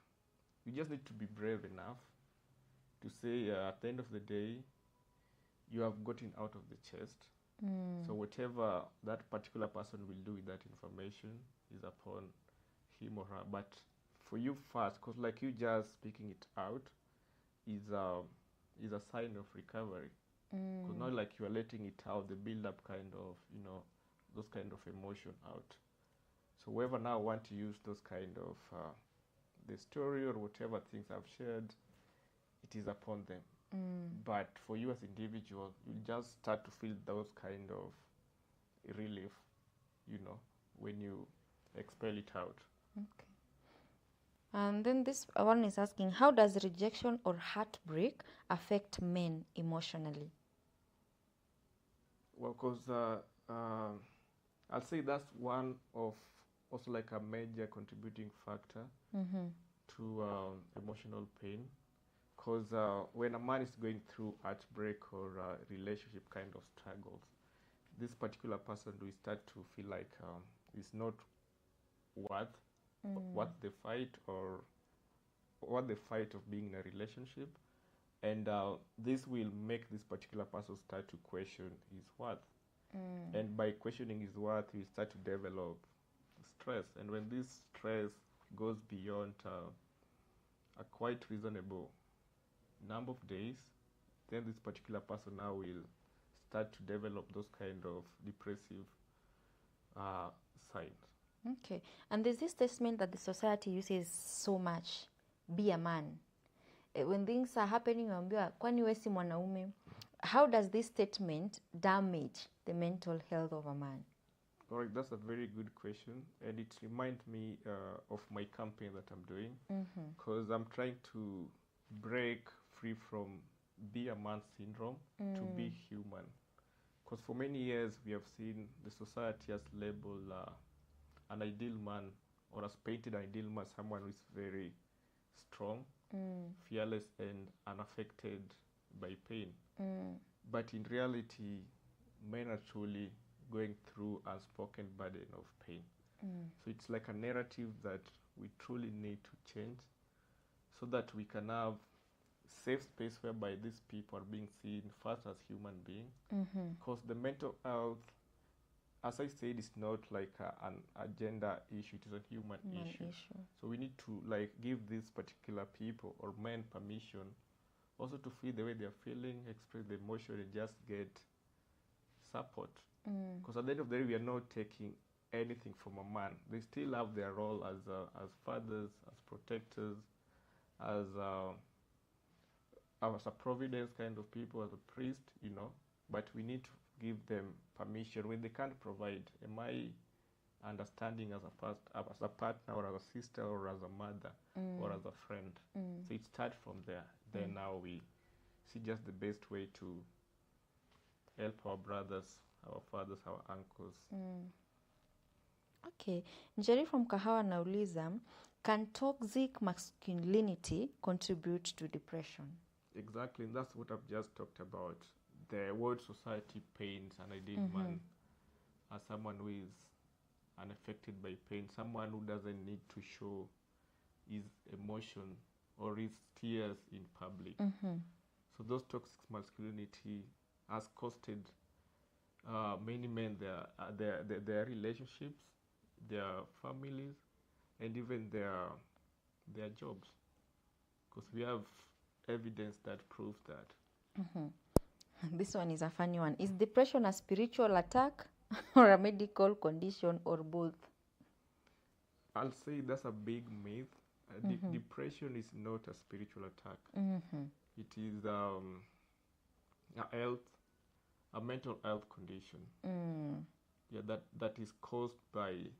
you just need to be brave enough to say at the end of the day, you have gotten out of the chest. So whatever that particular person will do with that information is upon him or her. But for you first, because like you just speaking it out is a sign of recovery. Because not like you are letting it out, the build up kind of, those kind of emotion out. So whoever now want to use those kind of the story or whatever things I've shared, it is upon them. But for you as individual, you just start to feel those kind of relief, when you expel it out. Okay. And then this one is asking, how does rejection or heartbreak affect men emotionally? Well, because I'll say that's one of also like a major contributing factor to emotional pain. Because when a man is going through heartbreak or relationship kind of struggles, this particular person will start to feel like is not worth what the fight or what the fight of being in a relationship, and this will make this particular person start to question his worth, and by questioning his worth, he start to develop stress, and when this stress goes beyond a quite reasonable number of days, then this particular person now will start to develop those kind of depressive signs. Okay. And there's this statement that the society uses so much, be a man. When things are happening, unaambiwa, kwani wewe si mwanaume? How does this statement damage the mental health of a man? All right, that's a very good question, and it reminds me of my campaign that I'm doing, because I'm trying to break free from be a man syndrome to be human. Because for many years we have seen the society has labeled an ideal man, or has painted an ideal man, someone who is very strong, fearless, and unaffected by pain. But in reality, men are truly going through unspoken burden of pain. So it's like a narrative that we truly need to change, so that we can have safe space whereby these people are being seen first as human beings. Because the mental health, as I said, is not like an agenda issue, it is a human issue. So we need to like give these particular people or men permission also to feel the way they're feeling, express the emotion, and just get support. Because at the end of the day, we are not taking anything from a man. They still have their role as fathers, as protectors, as a providence kind of people, as a priest, you know. But we need to give them permission when they can't provide. Am I understanding as a partner, or as a sister, or as a mother, or as a friend? So it starts from there. Then now we see just the best way to help our brothers, our fathers, our uncles. Okay. Njeri from Kahawa nauliza, can toxic masculinity contribute to depression? Exactly, and that's what I've just talked about. The word society paints an ideal man as someone who is unaffected by pain, someone who doesn't need to show his emotion or his tears in public. So those toxic masculinity has costed many men their relationships, their families, and even their jobs. Because we have evidence that proves that. This one is a funny one. Is depression a spiritual attack or a medical condition, or both? I'll say that's a big myth. Depression is not a spiritual attack. It is a mental health condition. Yeah, that is caused by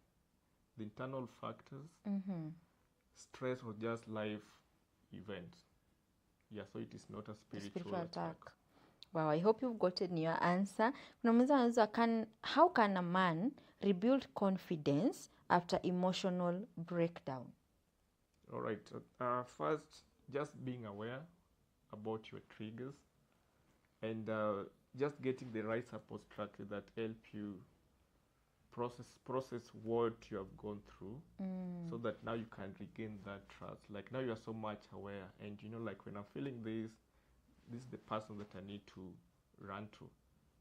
the internal factors, stress, or just life events. Yeah, so it is not a spiritual attack. Wow, I hope you've gotten your answer. How can a man rebuild confidence after emotional breakdown? All right. First, just being aware about your triggers, and just getting the right support structure that help you process what you have gone through, so that now you can regain that trust. Like now you are so much aware, and you know, like when I'm feeling this is the person that I need to run to.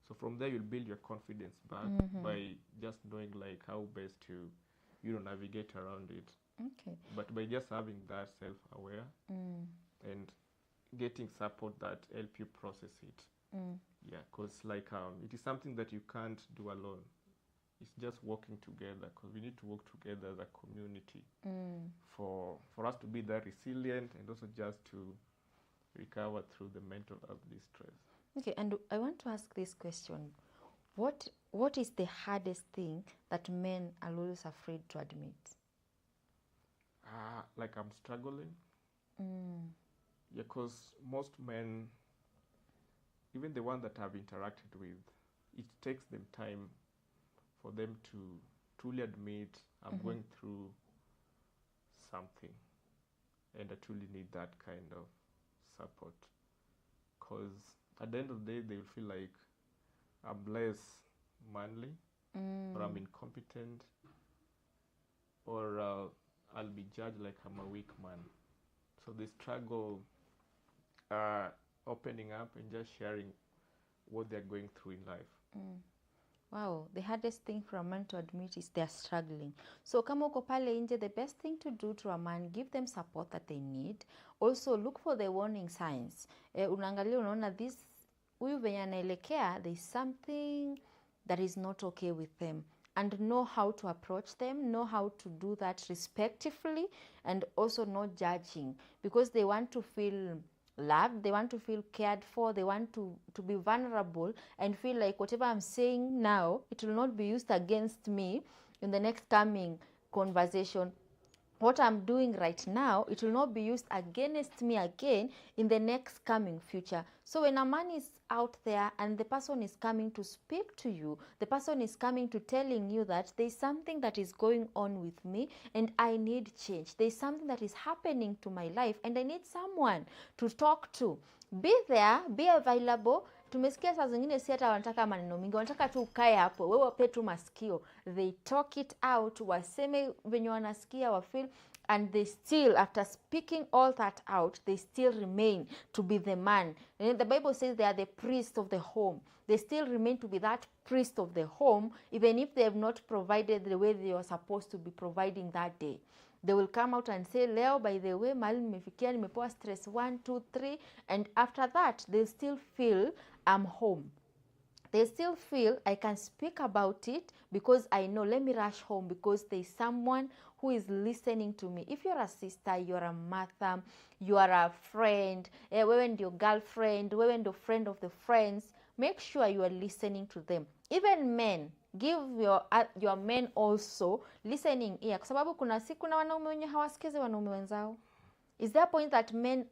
So from there, you'll build your confidence back by just knowing like how best to navigate around it. Okay. But by just having that self-aware and getting support that help you process it. Yeah, because like it is something that you can't do alone. It's just working together, because we need to work together as a community for us to be that resilient, and also just to recover through the mental health distress. Okay, and I want to ask this question. What is the hardest thing that men are always afraid to admit? Like I'm struggling. Yeah, because most men, even the one that I've interacted with, it takes them time for them to truly admit I'm going through something, and I truly need that kind of support. Because at the end of the day, they will feel like I'm less manly, or I'm incompetent, or I'll be judged like I'm a weak man. So they struggle opening up and just sharing what they're going through in life. Wow, the hardest thing for a man to admit is they're struggling. So kama uko pale nje, the best thing to do to a man, give them support that they need. Also look for the warning signs. Unaangalia unaona this, huyu venye anaelekea, there is something that is not okay with them. And know how to approach them, know how to do that respectfully, and also not judging. Because they want to feel loved, they want to feel cared for, they want to be vulnerable and feel like whatever I'm saying now, it will not be used against me in the next coming conversation. What I'm doing right now, it will not be used against me again in the next coming future. So when a man is out there and the person is coming to speak to you, the person is coming to telling you that there's something that is going on with me and I need change. There's something that is happening to my life and I need someone to talk to. Be there, be available. Tumesikia saa zingine si hata wanataka maneno mingi, wanataka tu ukae hapo, wewe wape tu masikio. They talk it out, waseme venye wanasikia, wafeel, and they still, after speaking all that out, they still remain to be the man. And the Bible says they are the priest of the home. They still remain to be that priest of the home, even if they have not provided the way they were supposed to be providing that day. They will come out and say, Leo, by the way, mali nimefikia, nimepewa stress 1, 2, 3. And after that, they still feel I'm home. They still feel I can speak about it because I know, let me rush home because there's someone who is listening to me. If you're a sister, you're a mother, you are a friend, wewe ndio girlfriend, wewe ndio friend of the friends, make sure you are listening to them. Even men, give your men also listening ear, kwa sababu kuna siku na wanaume wenye hawasikizi wanaume wenzao. Is there a point that men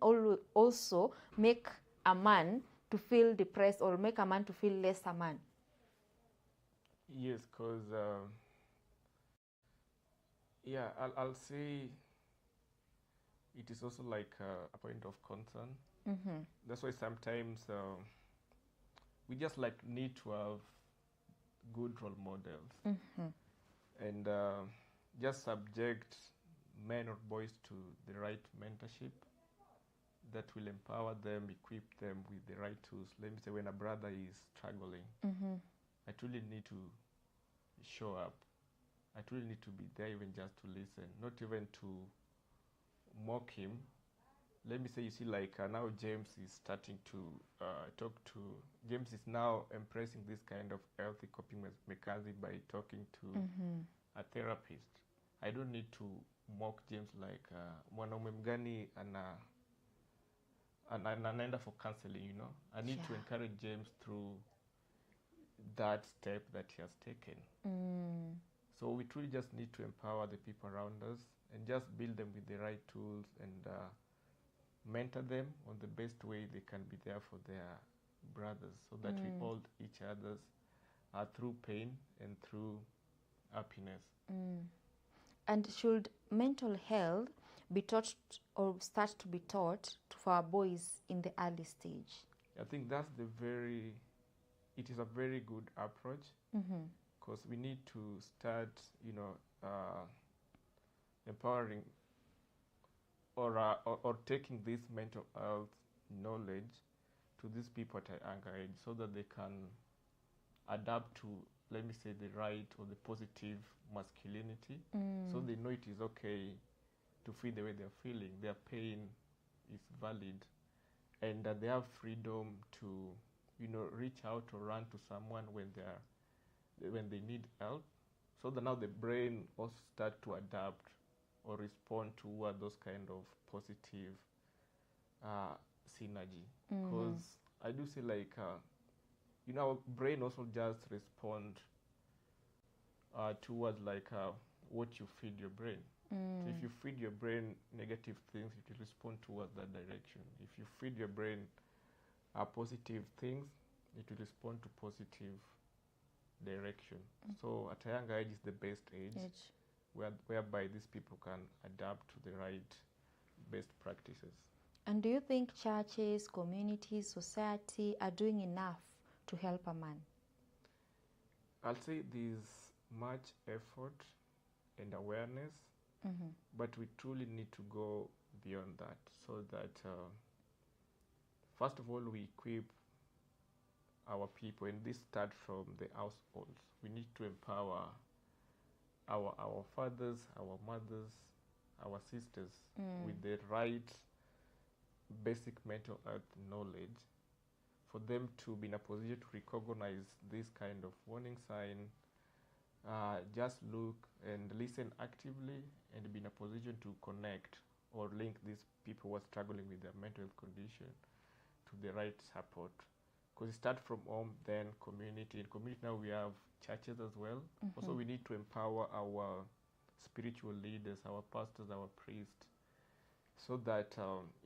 also make a man to feel depressed or make a man to feel less a man? Yes, because yeah, I'll say it is also like a point of concern. That's why sometimes we just like need to have good role models and just subject men or boys to the right mentorship that will empower them, equip them with the right tools. Let me say, when a brother is struggling, I truly need to show up. I truly need to be there even just to listen, not even to mock him. Let me say, you see, like now James is starting to James is now embracing this kind of healthy coping mechanism by talking to a therapist. I don't need to mock James like mwanaume mgani anaenda for counseling, you know. I need to encourage James through that step that he has taken. So we truly just need to empower the people around us and just build them with the right tools and mentor them on the best way they can be there for their brothers, so that we hold each other's through pain and through happiness. And should mental health be taught or start to be taught for our boys in the early stage? I think that's it is a very good approach, because we need to start, empowering or taking this mental health knowledge to these people at a younger age, so that they can adapt to, let me say, the right or the positive masculinity. So they know it is okay to feel the way they're feeling. Their pain is valid, and that they have freedom to, reach out or run to someone when they need help. So that now the brain also start to adapt or respond to those kind of positive synergy. Because I do say, like, our brain also just respond towards like what you feed your brain. So if you feed your brain negative things, it will respond towards that direction. If you feed your brain positive things, it will respond to positive direction. So at a young age is the best age. Whereby these people can adapt to the right best practices. And do you think churches, communities, society are doing enough to help a man? I'll say there's much effort and awareness, but we truly need to go beyond that, so that first of all we equip our people, and this starts from the households. We need to empower our fathers, our mothers, our sisters with the right basic mental health knowledge, for them to be in a position to recognize this kind of warning sign, just look and listen actively, and be in a position to connect or link these people who are struggling with their mental health condition to the right support. Because it starts from home, then community. In community now we have churches as well. Also we need to empower our spiritual leaders, our pastors, our priests, so that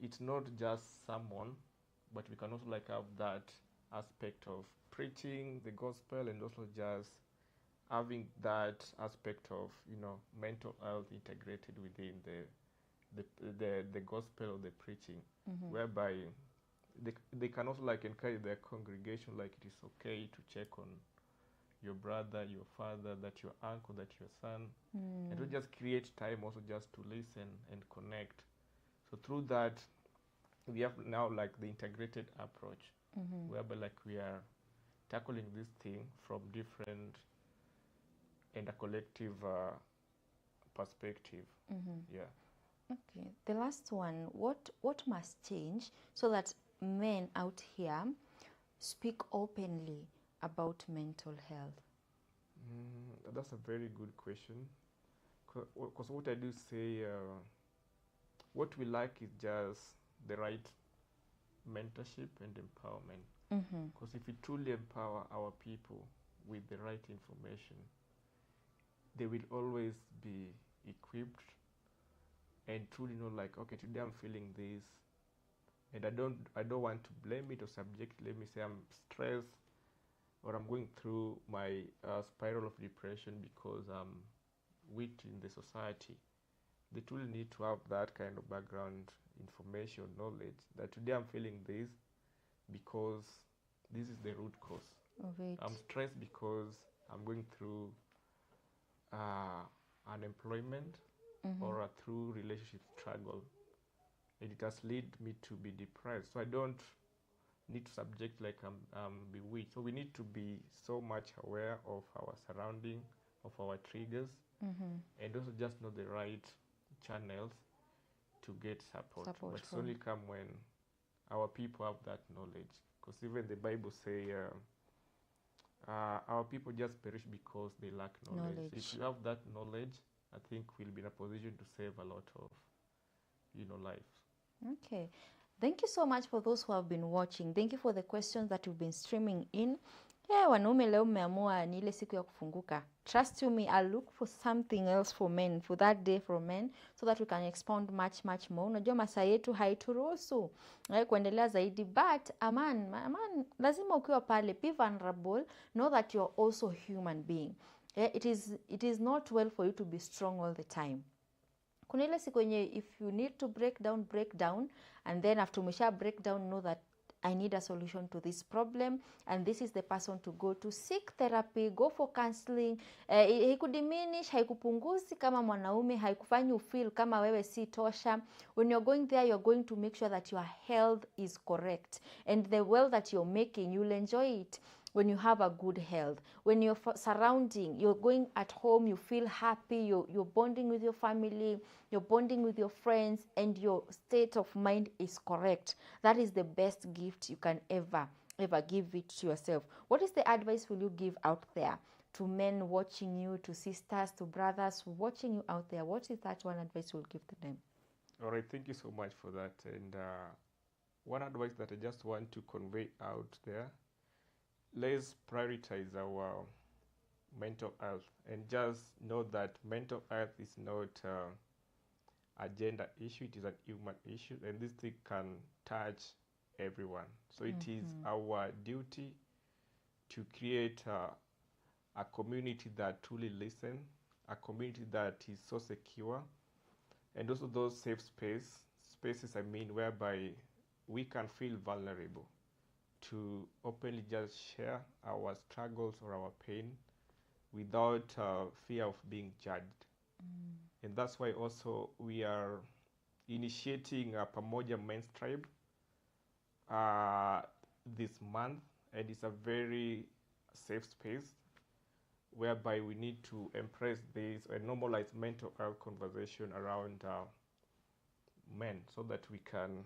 it's not just someone, but we can also like have that aspect of preaching the gospel, and also just having that aspect of, you know, mental health integrated within the gospel or the preaching, whereby they can also like encourage their congregation, like it is okay to check on your brother, your father, that your uncle, that your son, and to just create time also just to listen and connect. So through that, we have now like the integrated approach, whereby like we are tackling this thing from different and a collective perspective. Yeah. Okay. The last one, what must change so that men out here speak openly about mental health? That's a very good question. Because what I do say, what we like is just the right mentorship and empowerment. Because if we truly empower our people with the right information, they will always be equipped and truly know, like, okay, today I'm feeling this, and I don't want to blame it or subject. Let me say I'm stressed, or I'm going through my spiral of depression because I'm weak in the society. They truly need to have that kind of background information, knowledge, that today I'm feeling this because this is the root cause of it. I'm stressed because I'm going through unemployment or through relationship struggle, and it has led me to be depressed. So I don't need to subject like I'm bewitched. So we need to be so much aware of our surrounding, of our triggers, and also just know the right channels to get support. But it's only come when our people have that knowledge. Because even the Bible say, our people just perish because they lack knowledge. If you have that knowledge, I think we'll be in a position to save a lot of, lives. Okay. Thank you so much for those who have been watching. Thank you for the questions that you've been streaming in. Wanaume leo mmeamua ni ile siku ya kufunguka. Trust you me, I'll look for something else for men, for that day for men, so that we can expound much more. Unajua masaa yetu haituruhusu kuendelea zaidi, but aman, lazima ukiwa pale, be vulnerable, know that you're also human being. It is not well for you to be strong all the time. Kuna ile siku yenye if you need to break down, and then after umesha break down, know that I need a solution to this problem, and this is the person to go to. Seek therapy, go for counseling. Haikudiminish, haikupunguzi kama mwanaume, haikufanyi ufeel kama wewe si tosha. When you're going there, you're going to make sure that your health is correct, and the wealth that you're making, you'll enjoy it when you have a good health. When you're surrounding, you're going at home, you feel happy, you're bonding with your family, you're bonding with your friends, and your state of mind is correct. That is the best gift you can ever give it to yourself. What is the advice will you give out there to men watching you, to sisters, to brothers watching you out there? What is that one advice you'll give to them? All right, thank you so much for that. And one advice that I just want to convey out there, let's prioritize our mental health, and just know that mental health is not a gender issue, it is a human issue, and this thing can touch everyone. So it is our duty to create a community that truly listen, a community that is so secure, and also those safe spaces, I mean, whereby we can feel vulnerable to openly just share our struggles or our pain without fear of being judged. And that's why also we are initiating a Pamoja Men's Tribe this month, and it's a very safe space whereby we need to embrace this and normalize mental health conversation around men, so that we can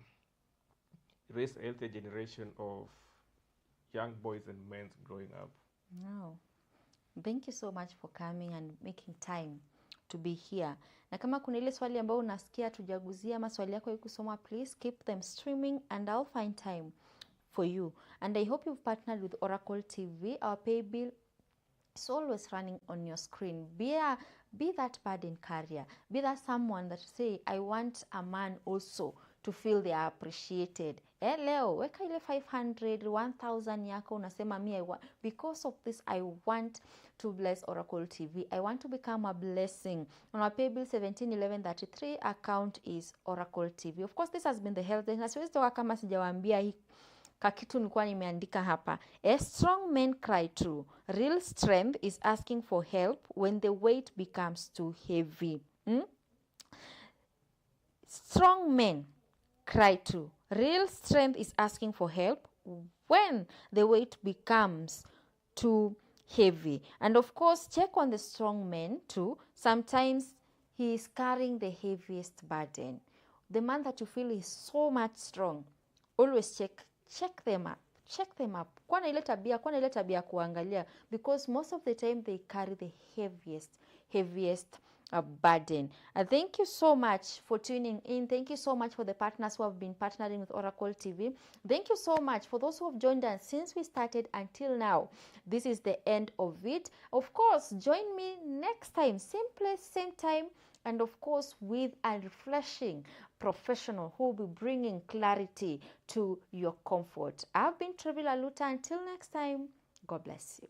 raise a healthy generation of young boys and men growing up. No. Thank you so much for coming and making time to be here. Na kama kuna ile swali ambayo unasikia tujaguzia maswali yako kusoma, please keep them streaming and I'll find time for you. And I hope you've partnered with Oracle TV. Our pay bill is always running on your screen. Be that burden carrier. Be that someone that say, I want a man also to feel they are appreciated. Leo, weka ile 500, 1,000 yako, unasema me, because of this, I want to bless Oracle TV. I want to become a blessing. On our pay bill 171133 account is Oracle TV. Of course, this has been the health. Na siwezi toka kama sijawaambia hii kakitu nilikuwa nimeandika hapa. A strong man cry true. Real strength is asking for help when the weight becomes too heavy. Strong men cry too. Real strength is asking for help when the weight becomes too heavy. And of course, check on the strong men too. Sometimes he is carrying the heaviest burden. The man that you feel is so much strong, always check them up. Check them up. Kwa na ile tabia kuangalia, because most of the time they carry the heaviest burden. Thank you so much for tuning in. Thank you so much for the partners who have been partnering with Oracle TV. Thank you so much for those who have joined us since we started until now. This is the end of it. Of course, join me next time, same place, same time, and of course with a refreshing professional who will be bringing clarity to your comfort. I've been Trevilla Lutta. Until next time, God bless you.